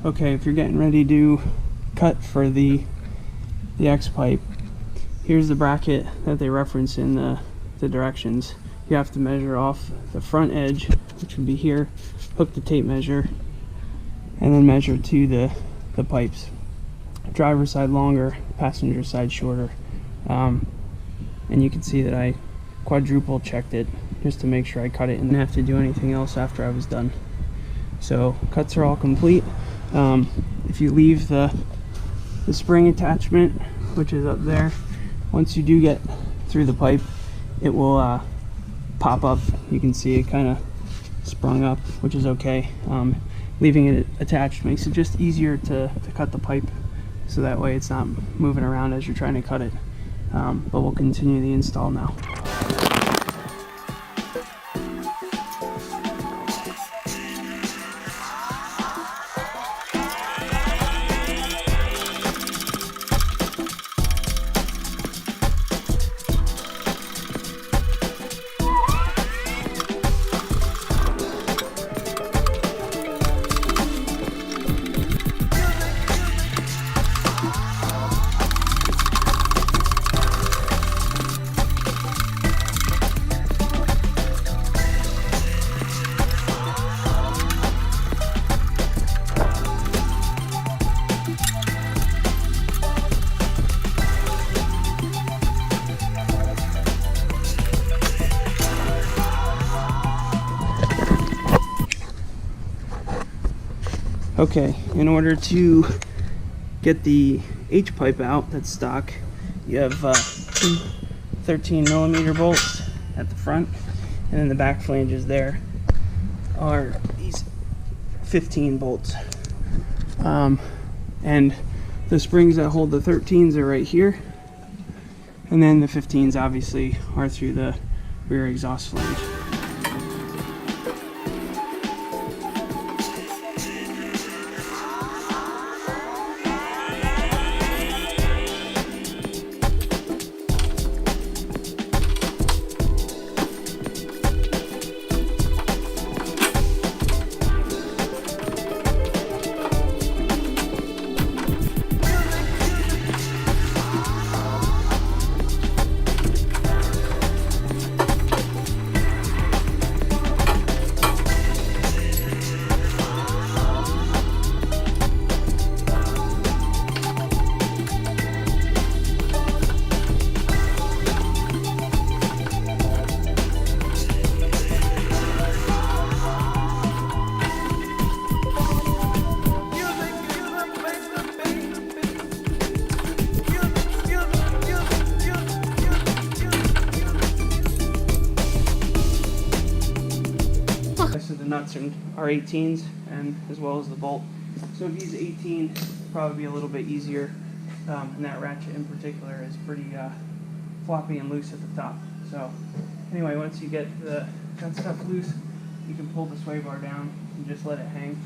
Okay, if you're getting ready to cut for the X-pipe, here's the bracket that they reference in the directions. You have to measure off the front edge, which would be here, hook the tape measure, and then measure to the pipes. Driver's side longer, passenger side shorter. And you can see that I quadruple checked it just to make sure I cut it and didn't have to do anything else after I was done. So cuts are all complete. If you leave the spring attachment, which is up there, once you do get through the pipe, it will pop up. You can see it kind of sprung up, which is okay. Leaving it attached makes it just easier to cut the pipe, so that way it's not moving around as you're trying to cut it. But we'll continue the install now. Okay, in order to get the H-pipe out that's stock, you have two 13mm bolts at the front, and then the back flanges there are these 15 bolts. And the springs that hold the 13s are right here, and then the 15s obviously are through the rear exhaust flange. So the nuts are 18s, and as well as the bolt. So if you use 18, it'll probably be a little bit easier. And that ratchet in particular is pretty floppy and loose at the top. So anyway, once you get that stuff loose, you can pull the sway bar down and just let it hang,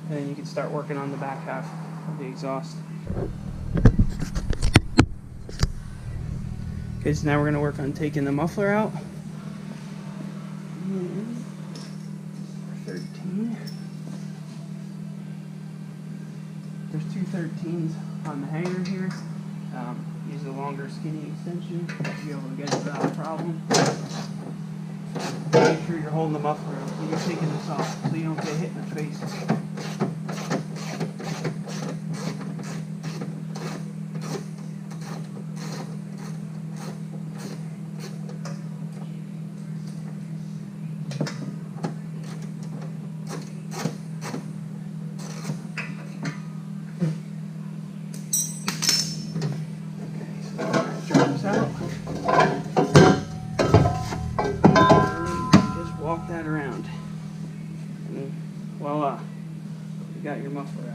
and then you can start working on the back half of the exhaust. Okay, so now we're going to work on taking the muffler out. 13. There's two 13s on the hanger here. You use a longer skinny extension to be able to get it without a problem. Make sure you're holding the muffler up when you're taking this off so you don't get hit in the face. That around, and voila, you got your muffler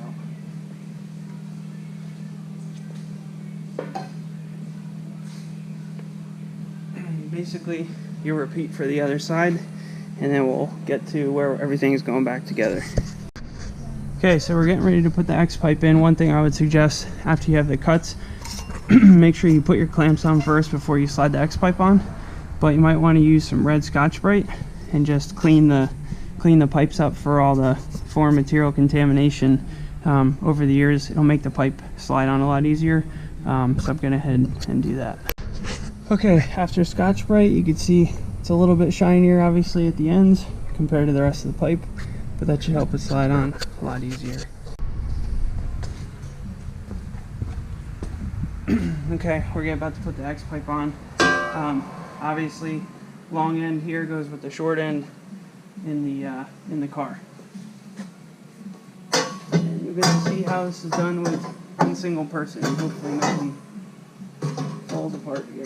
out. And basically, you repeat for the other side, and then we'll get to where everything's going back together. Okay, so we're getting ready to put the X-pipe in. One thing I would suggest after you have the cuts, make sure you put your clamps on first before you slide the X-pipe on. But you might want to use some red Scotch Brite and just clean the pipes up for all the foreign material contamination. Over the years, it'll make the pipe slide on a lot easier. So I'm going to head and do that. Okay, after Scotch Brite, you can see it's a little bit shinier obviously at the ends compared to the rest of the pipe, but that should help it slide on a lot easier. Okay, we're about to put the X-pipe on. Obviously, long end here goes with the short end in the car. And you're going to see how this is done with one single person, and hopefully nothing falls apart here.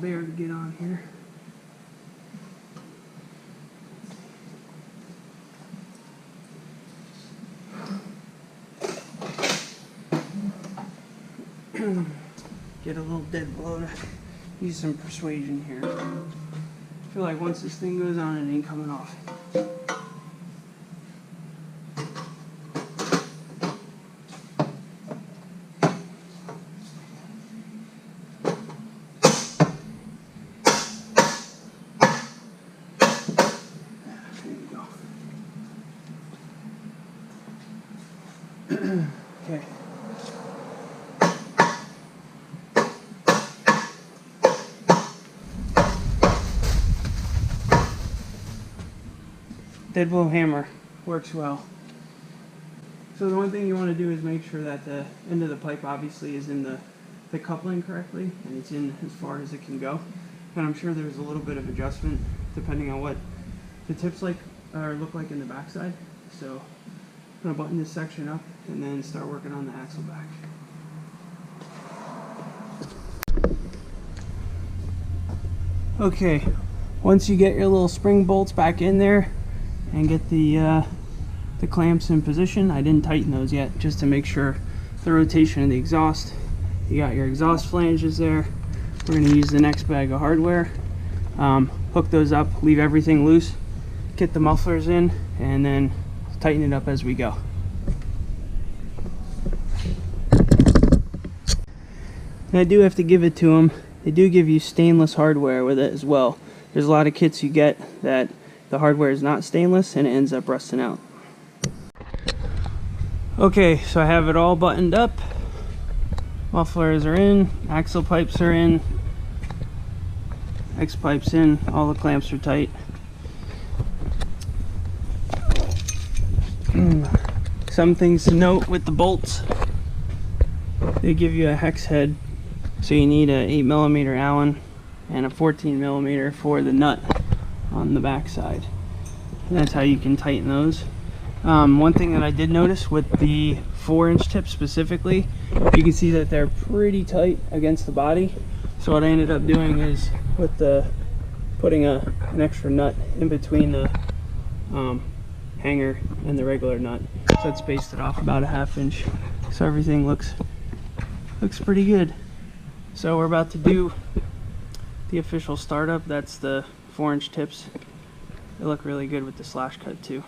Bear to get on here. Get a little dead blow to use some persuasion here. I feel like once this thing goes on, it ain't coming off. Okay. Dead blow hammer works well. So the one thing you want to do is make sure that the end of the pipe obviously is in the coupling correctly, and it's in as far as it can go. And I'm sure there's a little bit of adjustment depending on what the tips look like in the backside. So I'm going to button this section up and then start working on the axle back. Okay, once you get your little spring bolts back in there and get the clamps in position, I didn't tighten those yet just to make sure the rotation of the exhaust. You got your exhaust flanges there. We're going to use the next bag of hardware, hook those up, leave everything loose, get the mufflers in, and then tighten it up as we go. And I do have to give it to them. They do give you stainless hardware with it as well. There's a lot of kits you get that the hardware is not stainless and it ends up rusting out. Okay, so I have it all buttoned up. Mufflers are in, axle pipes are in, X pipes in, all the clamps are tight. Some things to note with the bolts. they give you a hex head, so you need a 8mm Allen and a 14mm for the nut on the back side. And that's how you can tighten those. One thing that I did notice with the 4-inch tips specifically, you can see that they're pretty tight against the body. So what I ended up doing is putting an extra nut in between the hanger and the regular nut. So that spaced it off about a 1/2 inch. So everything looks pretty good. So we're about to do the official startup. That's the 4-inch tips. They look really good with the slash cut too.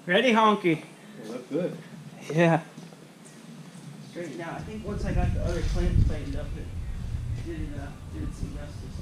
Ready, honky? They look good. Yeah. Straighten out. I think once I got the other clamps tightened up, it did some justice.